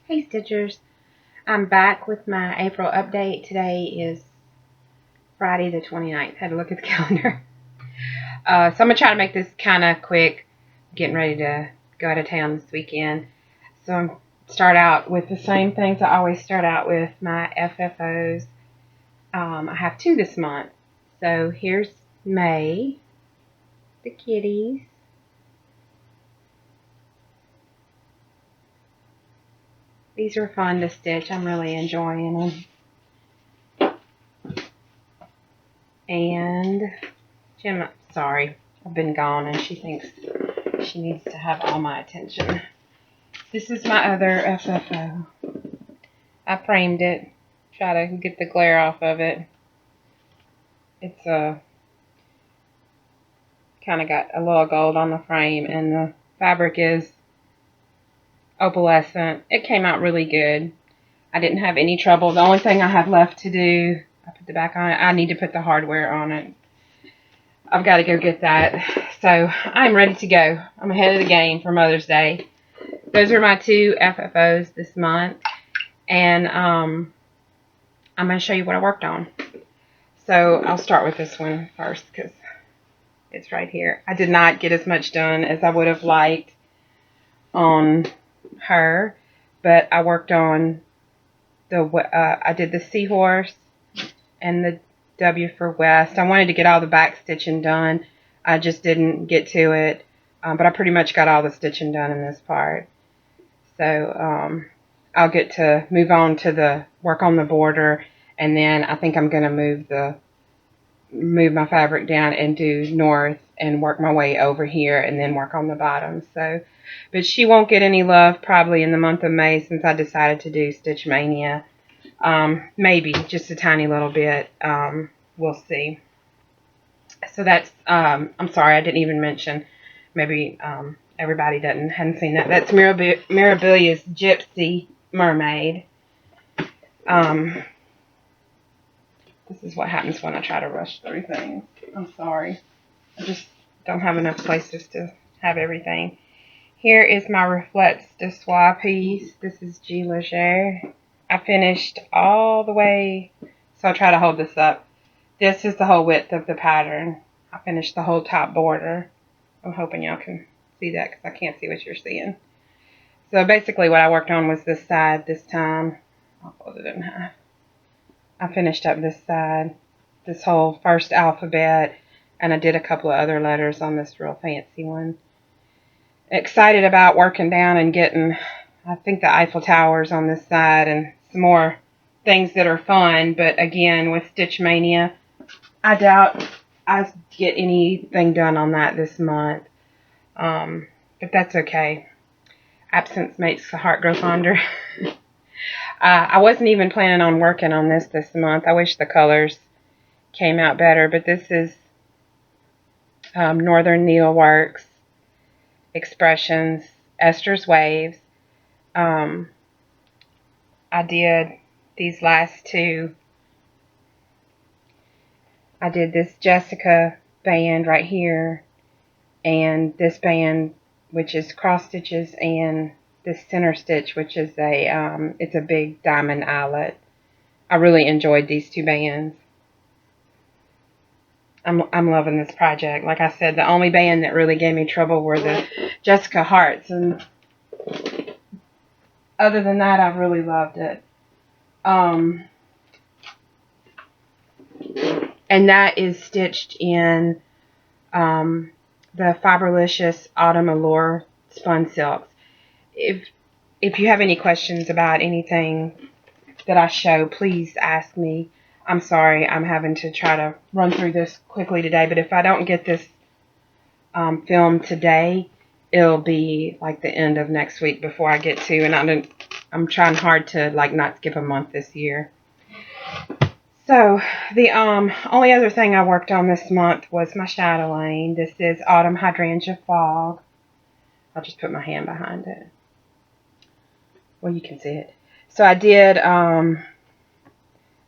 Hey Stitchers, I'm back with my April update. Today is Friday the 29th. Had to look at the calendar. So I'm going to try to make this kind of quick, getting ready to go out of town this weekend. So I'm start out with the same things I always start out with, my FFOs. I have 2 this month. So here's May, the kitties. These are fun to stitch. I'm really enjoying them. And Gemma, sorry, I've been gone and she thinks she needs to have all my attention. This is my other FFO. I framed it, try to get the glare off of it. It's kind of got a little gold on the frame, and the fabric is opalescent. It came out really good. I didn't have any trouble. The only thing I have left to do, I put the back on it, I need to put the hardware on it. I've got to go get that. So I'm ready to go. I'm ahead of the game for Mother's Day. Those are my 2 FFOs this month. And I'm going to show you what I worked on. So I'll start with this one first because it's right here. I did not get as much done as I would have liked on her. But I worked on I did the seahorse and the W for West. I wanted to get all the back stitching done. I just didn't get to it. But I pretty much got all the stitching done in this part. So I'll get to move on to the work on the border, and then I think I'm going to move my fabric down and do north and work my way over here and then work on the bottom. So, but she won't get any love probably in the month of May since I decided to do Stitch Mania. Maybe just a tiny little bit. We'll see. So that's, I'm sorry, I didn't even mention, maybe everybody hadn't seen that. That's Mirabilia's Gypsy Mermaid. This is what happens when I try to rush through things. I'm sorry. I just don't have enough places to have everything. Here is my Reflex de Soie piece. This is G. Leger. I finished all the way, so I'll try to hold this up. This is the whole width of the pattern. I finished the whole top border. I'm hoping y'all can see that because I can't see what you're seeing. So basically what I worked on was this side this time. I'll fold it in half. I finished up this side, this whole first alphabet, and I did a couple of other letters on this real fancy one. Excited about working down and getting, I think, the Eiffel Towers on this side and some more things that are fun. But again, with Stitch Mania, I doubt I get anything done on that this month. But that's okay. Absence makes the heart grow fonder. I wasn't even planning on working on this month. I wish the colors came out better, but this is Northern Needleworks Expressions Esther's Waves. I did these last 2. I did this Jessica band right here, and this band, which is cross stitches, and this center stitch, which is it's a big diamond eyelet. I really enjoyed these 2 bands. I'm loving this project. Like I said, the only band that really gave me trouble were the Jessica Hearts, and other than that, I've really loved it. And that is stitched in the Fiberlicious Autumn Allure Spun Silks. If you have any questions about anything that I show, please ask me. I'm sorry, I'm having to try to run through this quickly today, but if I don't get this film today, it'll be like the end of next week before I get to, and I'm trying hard to like not skip a month this year. So the only other thing I worked on this month was my chatelaine. This is Autumn Hydrangea Fog. I'll just put my hand behind it. Well, you can see it. So I did, I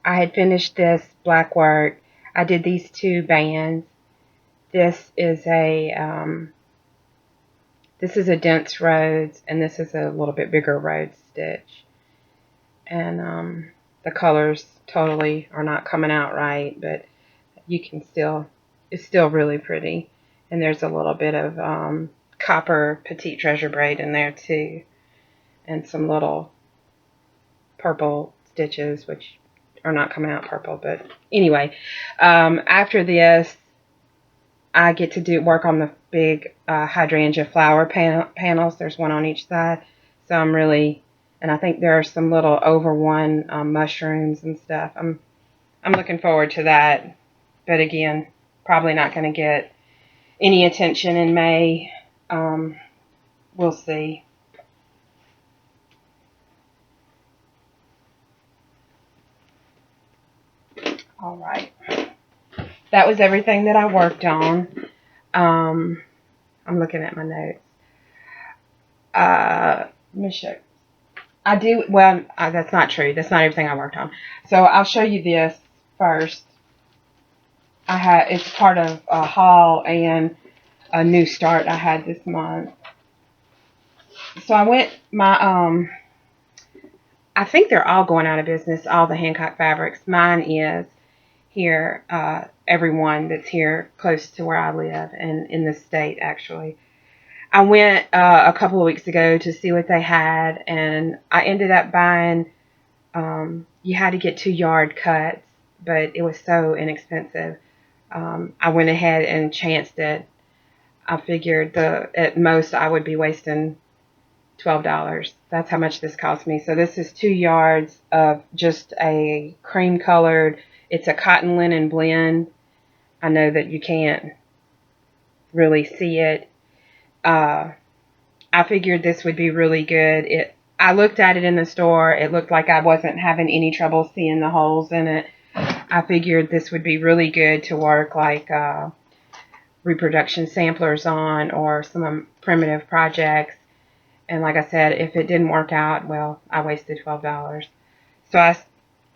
had finished this black work. I did these 2 bands. This is a dense Rhodes, and this is a little bit bigger Rhodes stitch. and the colors totally are not coming out right, but you can still, it's still really pretty. And there's a little bit of copper petite treasure braid in there too, and some little purple stitches, which are not coming out purple. But anyway, after this, I get to work on the big hydrangea flower panels. There's one on each side, so I'm really, and I think there are some little over one mushrooms and stuff. I'm looking forward to that, but again, probably not going to get any attention in May. We'll see. All right. That was everything that I worked on. I'm looking at my notes. Let me show. I do, well, that's not true. That's not everything I worked on. So I'll show you this first. It's part of a haul and a new start I had this month. So I think they're all going out of business, all the Hancock fabrics. Mine is here, everyone that's here close to where I live and in the state, actually. I went a couple of weeks ago to see what they had, and I ended up buying, you had to get 2 yard cuts, but it was so inexpensive. I went ahead and chanced it. I figured at most I would be wasting $12. That's how much this cost me. So this is 2 yards of just a cream colored, it's a cotton linen blend. I know that you can't really see it. I figured this would be really good. I looked at it in the store. It looked like I wasn't having any trouble seeing the holes in it. I figured this would be really good to work like reproduction samplers on, or some primitive projects. And like I said, if it didn't work out, well, I wasted $12. So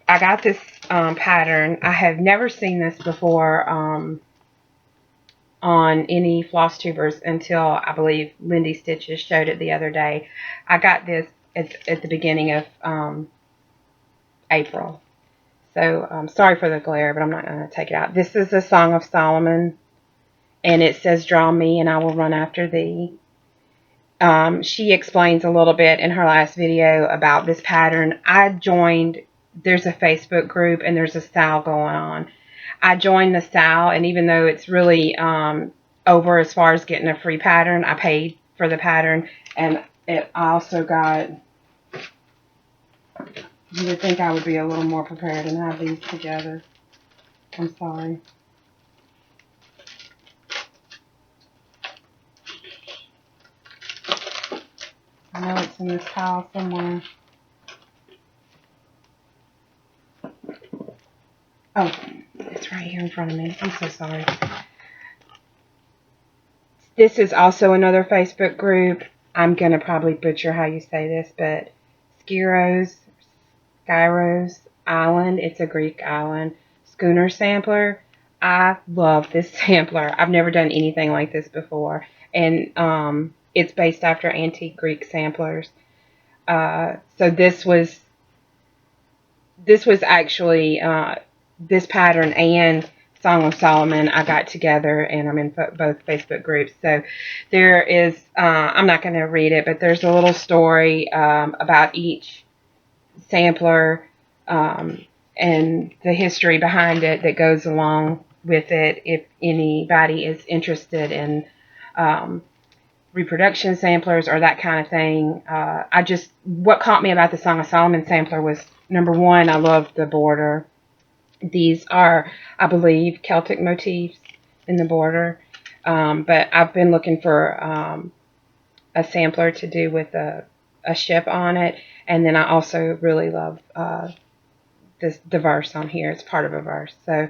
I got this pattern. I have never seen this before on any floss tubers until I believe Lindy Stitches showed it the other day. I got this at the beginning of April. So sorry for the glare, but I'm not going to take it out. This is a Song of Solomon, and it says, "Draw me, and I will run after thee." She explains a little bit in her last video about this pattern. There's a Facebook group, and there's a sale going on. I joined the sale, and even though it's really over as far as getting a free pattern, I paid for the pattern, and I also got, you would think I would be a little more prepared and have these together. I'm sorry. I know it's in this pile somewhere. Oh, it's right here in front of me. I'm so sorry. This is also another Facebook group. I'm going to probably butcher how you say this, but Skyros Island. It's a Greek island. Schooner sampler. I love this sampler. I've never done anything like this before. And it's based after antique Greek samplers. So this was actually this pattern and Song of Solomon I got together, and I'm in both Facebook groups. So there is, I'm not going to read it, but there's a little story about each sampler and the history behind it that goes along with it if anybody is interested in reproduction samplers or that kind of thing. What caught me about the Song of Solomon sampler was, number one, I love the border. These are, I believe, Celtic motifs in the border. But I've been looking for a sampler to do with a ship on it. And then I also really love the verse on here. It's part of a verse. So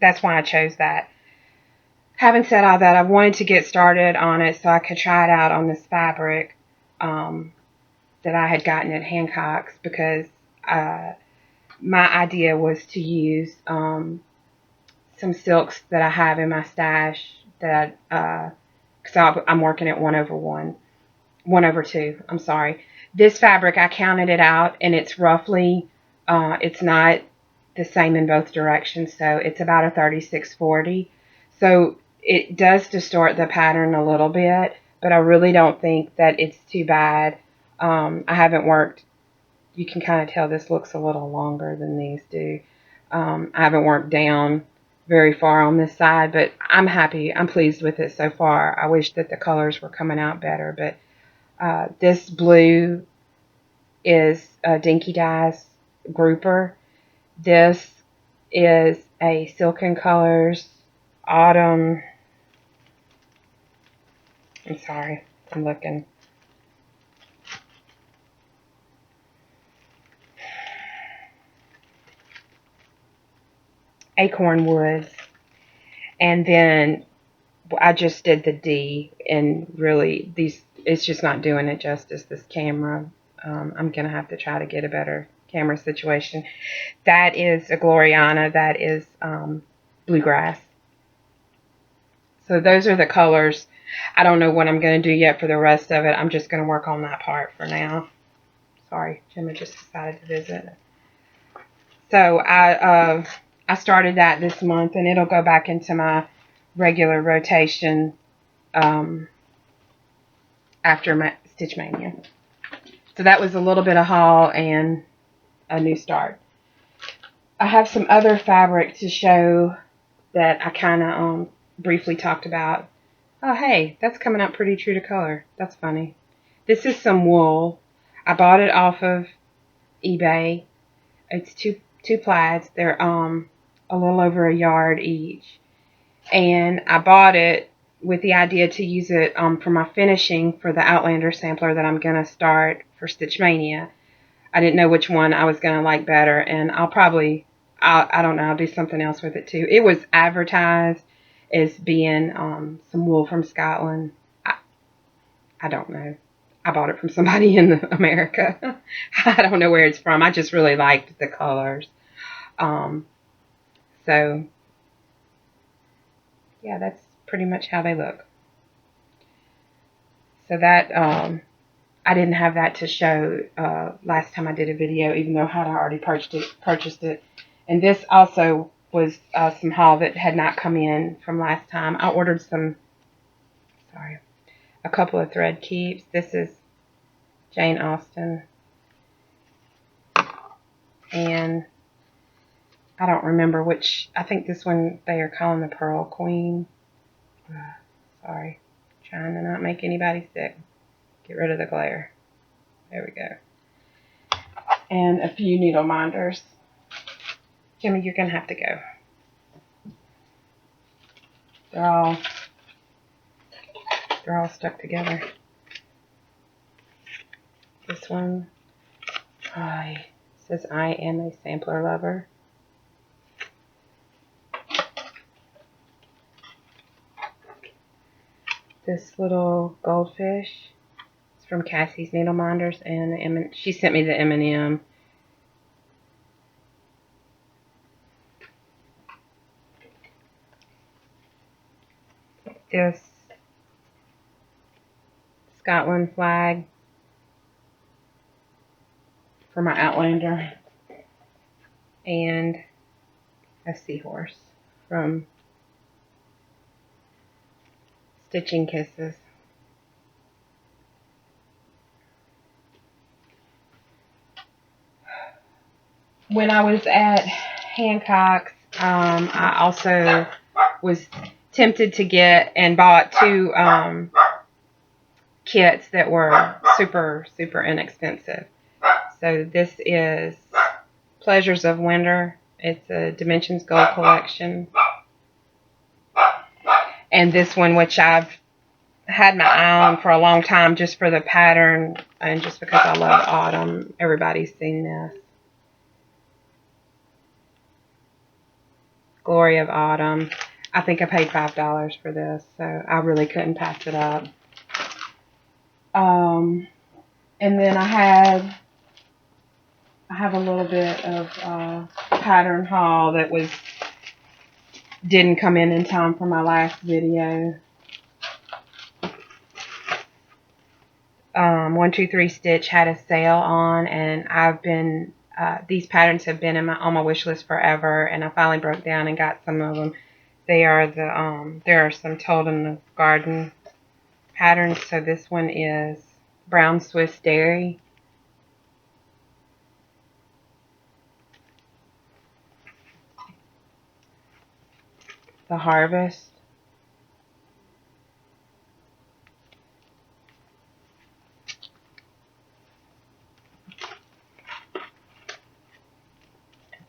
that's why I chose that. Having said all that, I wanted to get started on it so I could try it out on this fabric that I had gotten at Hancock's, because my idea was to use some silks that I have in my stash because I'm working at 1/2. I'm sorry. This fabric, I counted it out, and it's roughly, it's not the same in both directions, so it's about a 36/40. So it does distort the pattern a little bit, but I really don't think that it's too bad. I haven't worked, you can kind of tell this looks a little longer than these do. I haven't worked down very far on this side, but I'm happy. I'm pleased with it so far. I wish that the colors were coming out better, but this blue is a Dinky Dyes grouper. This is a Silken Colors Autumn. I'm sorry, I'm looking. Acorn Woods. And then I just did the D, and really it's just not doing it justice, this camera. I'm going to have to try to get a better camera situation. That is a Gloriana. That is Bluegrass. So those are the colors. I don't know what I'm going to do yet for the rest of it. I'm just going to work on that part for now. Sorry, Gemma just decided to visit. So I started that this month, and it'll go back into my regular rotation after my Stitch Mania. So that was a little bit of haul and a new start. I have some other fabric to show that I kind of briefly talked about. Oh, hey, that's coming out pretty true to color. That's funny. This is some wool. I bought it off of eBay. It's two plaids. They're a little over a yard each. And I bought it with the idea to use it for my finishing for the Outlander sampler that I'm going to start for Stitch Mania. I didn't know which one I was going to like better, and I don't know, I'll do something else with it too. It was advertised as being some wool from Scotland. I don't know. I bought it from somebody in America. I don't know where it's from. I just really liked the colors. So, yeah, that's pretty much how they look. So that, I didn't have that to show last time I did a video, even though I had already purchased it. And this also was some haul that had not come in from last time. I ordered a couple of thread keeps. This is Jane Austen. And I don't remember which, I think this one they are calling the Pearl Queen. Sorry, trying to not make anybody sick. Get rid of the glare. There we go. And a few needle minders. Jimmy, you're going to have to go. They're all stuck together. This one says I am a sampler lover. This little goldfish is from Cassie's Needle Minders, and she sent me the M&M. This Scotland flag for my Outlander, and a seahorse from Stitching Kisses. When I was at Hancock's, I also was tempted to get and bought two kits that were super, super inexpensive. So this is Pleasures of Winter. It's a Dimensions Gold collection. And this one, which I've had my eye on for a long time just for the pattern and just because I love autumn. Everybody's seen this. Glory of Autumn. I think I paid $5 for this, so I really couldn't pass it up. And then I have a little bit of pattern haul that didn't come in time for my last video. 123 Stitch had a sale on, and I've been these patterns have been on my wish list forever, and I finally broke down and got some of them. They are there are some Told in the Garden patterns. So this one is Brown Swiss Dairy. The Harvest.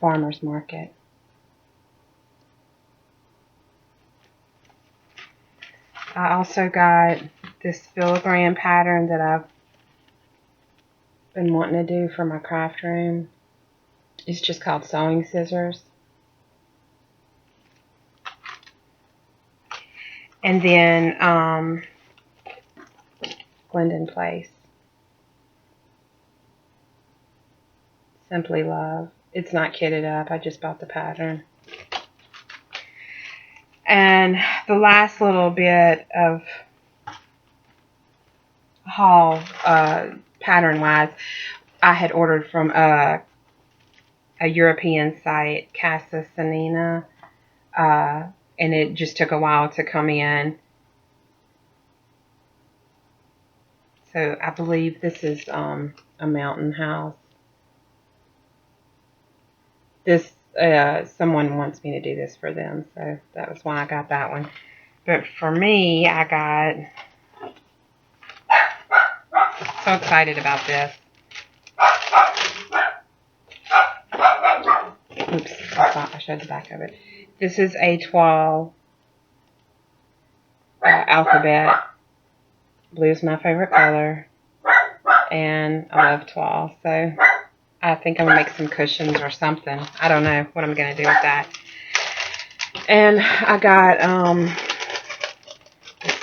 Farmer's Market. I also got this filigree pattern that I've been wanting to do for my craft room. It's just called Sewing Scissors. And then Glendon Place. Simply Love. It's not kitted up. I just bought the pattern. And the last little bit of haul, pattern-wise, I had ordered from a European site, Casa Sanina, and it just took a while to come in. So I believe this is a mountain house. This someone wants me to do this for them, so that was why I got that one. But for me, I got so excited about this. Oops, I thought I showed the back of it. This is a Toile alphabet. Blue is my favorite color, and I love Toile, so I think I'm going to make some cushions or something. I don't know what I'm going to do with that. And I got,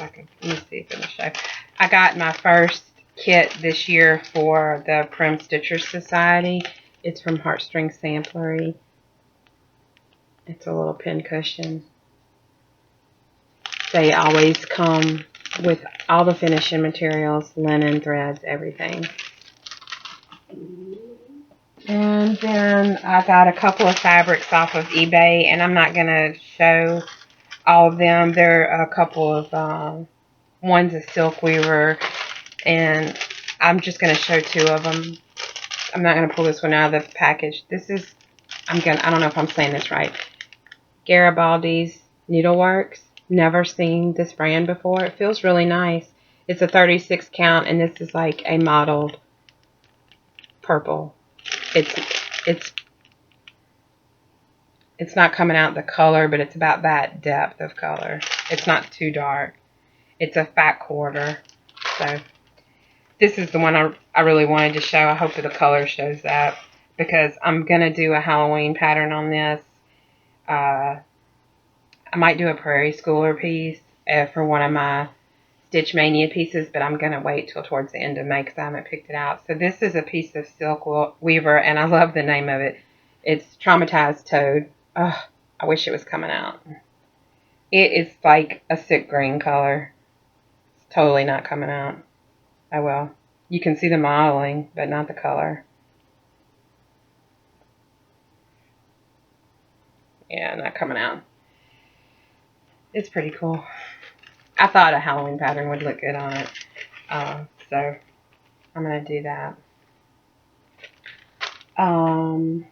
let me see if it'll show. I got my first kit this year for the Prim Stitchers Society. It's from Heartstring Samplery. It's a little pin cushion. They always come with all the finishing materials, linen, threads, everything. And then I got a couple of fabrics off of eBay, and I'm not going to show all of them. There are a couple of, one's a silk weaver, and I'm just going to show two of them. I'm not going to pull this one out of the package. This is, I don't know if I'm saying this right, Garibaldi's Needleworks. Never seen this brand before. It feels really nice. It's a 36 count, and this is like a mottled purple. It's not coming out the color, but it's about that depth of color. It's not too dark. It's a fat quarter. So this is the one I really wanted to show. I hope that the color shows that, because I'm going to do a Halloween pattern on this. I might do a Prairie Schooler piece for one of my Stitch Mania pieces, but I'm going to wait till towards the end of May because I haven't picked it out. So this is a piece of silk weaver, and I love the name of it. It's Traumatized Toad. Ugh, I wish it was coming out. It is like a sick green color. It's totally not coming out. Oh well. You can see the modeling, but not the color. Yeah, not coming out. It's pretty cool. I thought a Halloween pattern would look good on it. So I'm going to do that. And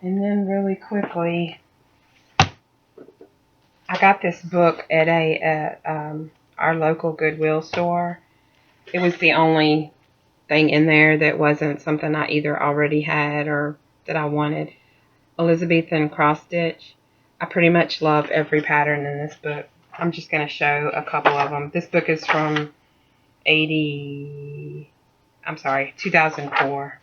then really quickly, I got this book at our local Goodwill store. It was the only thing in there that wasn't something I either already had or that I wanted. Elizabethan Cross Stitch. I pretty much love every pattern in this book. I'm just going to show a couple of them. This book is from 2004.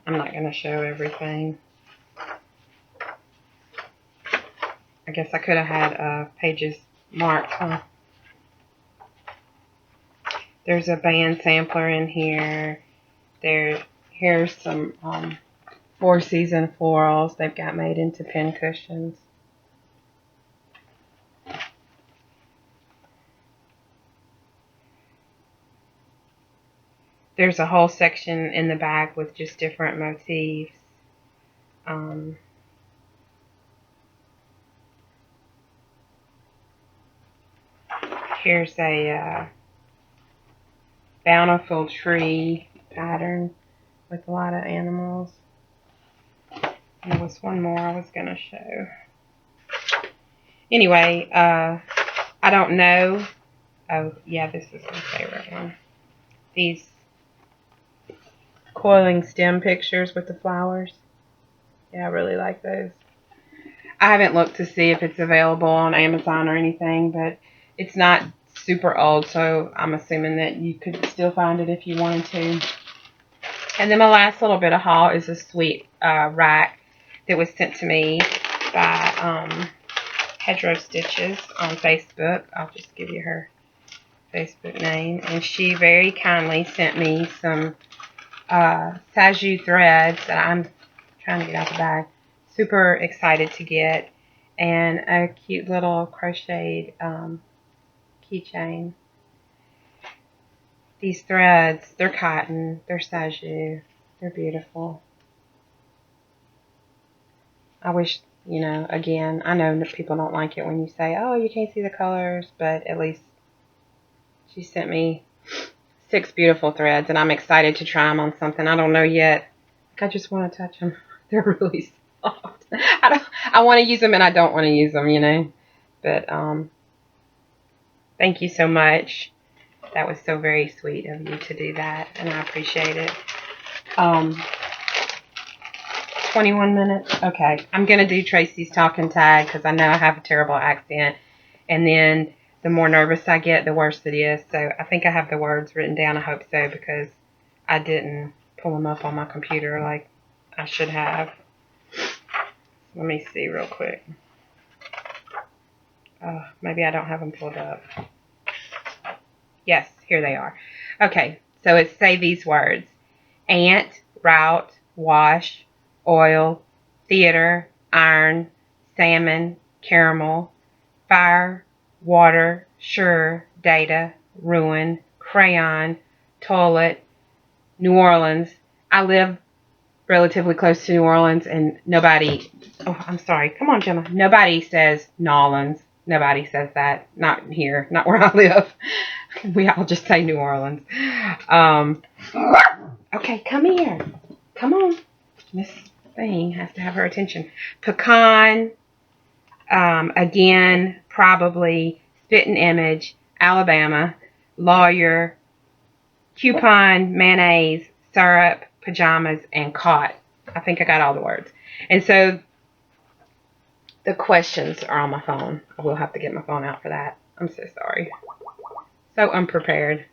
I'm not going to show everything. I guess I could have had pages marked, huh? There's a band sampler in here. Here's some Four Season florals they've got made into pin cushions. there's a whole section in the back with just different motifs. Here's a bountiful tree pattern with a lot of animals. And there was one more I was going to show. Anyway, I don't know. Oh, yeah, this is my favorite one. These coiling stem pictures with the flowers. Yeah, I really like those. I haven't looked to see if it's available on Amazon or anything, but it's not super old, so I'm assuming that you could still find it if you wanted to. And then my last little bit of haul is a sweet rack that was sent to me by Hedgerow Stitches on Facebook. I'll just give you her Facebook name. And she very kindly sent me some Saju threads that I'm trying to get out the bag. Super excited to get. And a cute little crocheted keychain. These threads, they're cotton, they're Saju, they're beautiful. I wish, you know, again, I know that people don't like it when you say, oh, you can't see the colors, but at least she sent me 6 beautiful threads, and I'm excited to try them on something. I don't know yet. I just want to touch them. They're really soft. I want to use them and I don't want to use them, you know. But thank you so much. That was so very sweet of you to do that, and I appreciate it. 21 minutes? Okay. I'm going to do Tracy's talking tag because I know I have a terrible accent. And then the more nervous I get, the worse it is. So I think I have the words written down. I hope so, because I didn't pull them up on my computer like I should have. Let me see real quick. Maybe I don't have them pulled up. Yes, here they are. Okay, so it's say these words: ant, route, wash, oil, theater, iron, salmon, caramel, fire, water, sure, data, ruin, crayon, toilet, New Orleans. I live relatively close to New Orleans, and nobody, oh, I'm sorry, come on, Gemma. Nobody says Nolans. Nobody says that. Not here, not where I live. We all just say New Orleans. Okay, come here. Come on. Miss Thing has to have her attention. Pecan, again, probably Spitting Image, Alabama, lawyer, coupon, mayonnaise, syrup, pajamas, and caught. I think I got all the words. And so the questions are on my phone. I will have to get my phone out for that. I'm so sorry. So unprepared.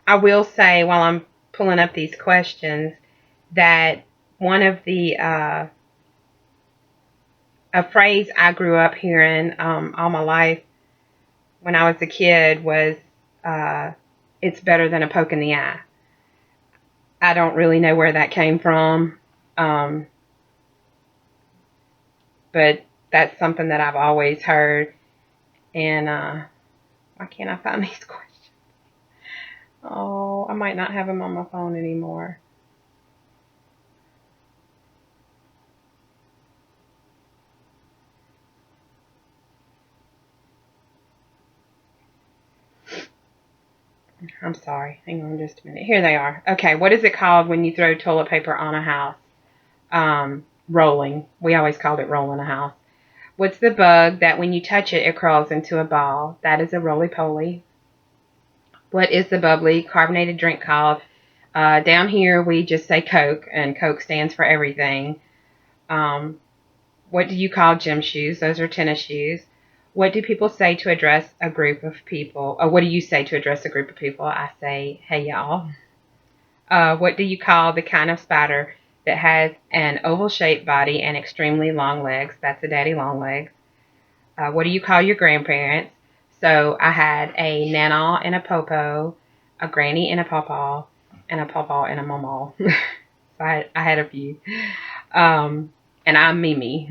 I will say while I'm pulling up these questions that one of the a phrase I grew up hearing all my life when I was a kid was it's better than a poke in the eye. I don't really know where that came from, but that's something that I've always heard. And why can't I find these questions? Oh, I might not have them on my phone anymore. I'm sorry. Hang on just a minute. Here they are. Okay, what is it called when you throw toilet paper on a house? Rolling. We always called it rolling a house. What's the bug that when you touch it, it crawls into a ball? That is a roly-poly. What is the bubbly carbonated drink called? Down here, we just say Coke, and Coke stands for everything. What do you call gym shoes? Those are tennis shoes. What do people say to address a group of people? Or what do you say to address a group of people? I say, hey, y'all. What do you call the kind of spider that has an oval-shaped body and extremely long legs? That's a daddy long legs. What do you call your grandparents? So I had a nana and a popo, a granny and a pawpaw, and a pawpaw and a mamaw. So I had a few. And I'm Mimi.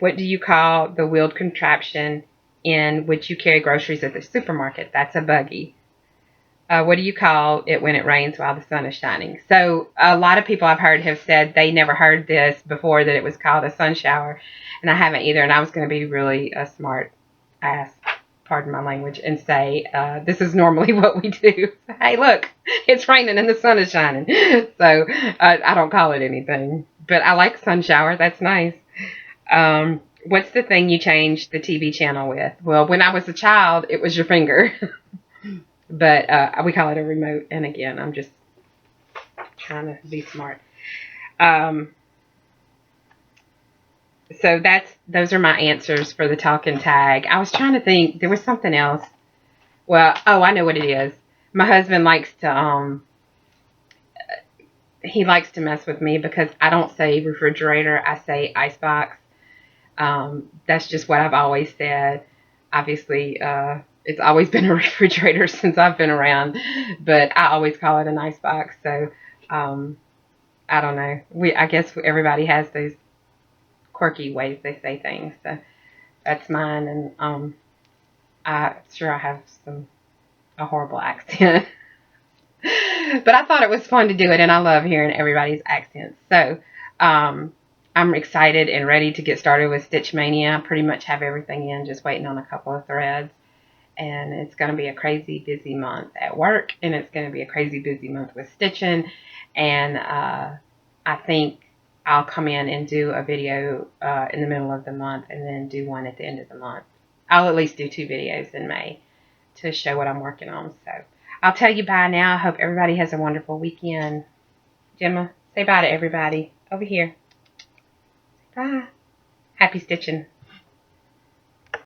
What do you call the wheeled contraption in which you carry groceries at the supermarket? That's a buggy. What do you call it when it rains while the sun is shining? So a lot of people I've heard have said they never heard this before, that it was called a sun shower, and I haven't either. And I was going to be really a smart ass, pardon my language, and say this is normally what we do. Hey, look, it's raining and the sun is shining. So I don't call it anything, but I like sun shower. That's nice. What's the thing you change the TV channel with? Well, when I was a child, it was your finger. But we call it a remote. And again, I'm just trying to be smart. So those are my answers for the talking tag. I was trying to think. There was something else. Well, oh, I know what it is. My husband likes to he likes to mess with me because I don't say refrigerator. I say icebox. That's just what I've always said. Obviously, it's always been a refrigerator since I've been around, but I always call it an icebox. So, I don't know. I guess everybody has those quirky ways they say things. So that's mine, and I'm sure I have a horrible accent. But I thought it was fun to do it, and I love hearing everybody's accents. So, I'm excited and ready to get started with Stitch Mania. I pretty much have everything in, just waiting on a couple of threads. And it's going to be a crazy busy month at work, and it's going to be a crazy busy month with stitching. And I think I'll come in and do a video in the middle of the month, and then do one at the end of the month. I'll at least do 2 videos in May to show what I'm working on. So I'll tell you bye now. I hope everybody has a wonderful weekend. Gemma, say bye to everybody over here. Bye. Happy stitching.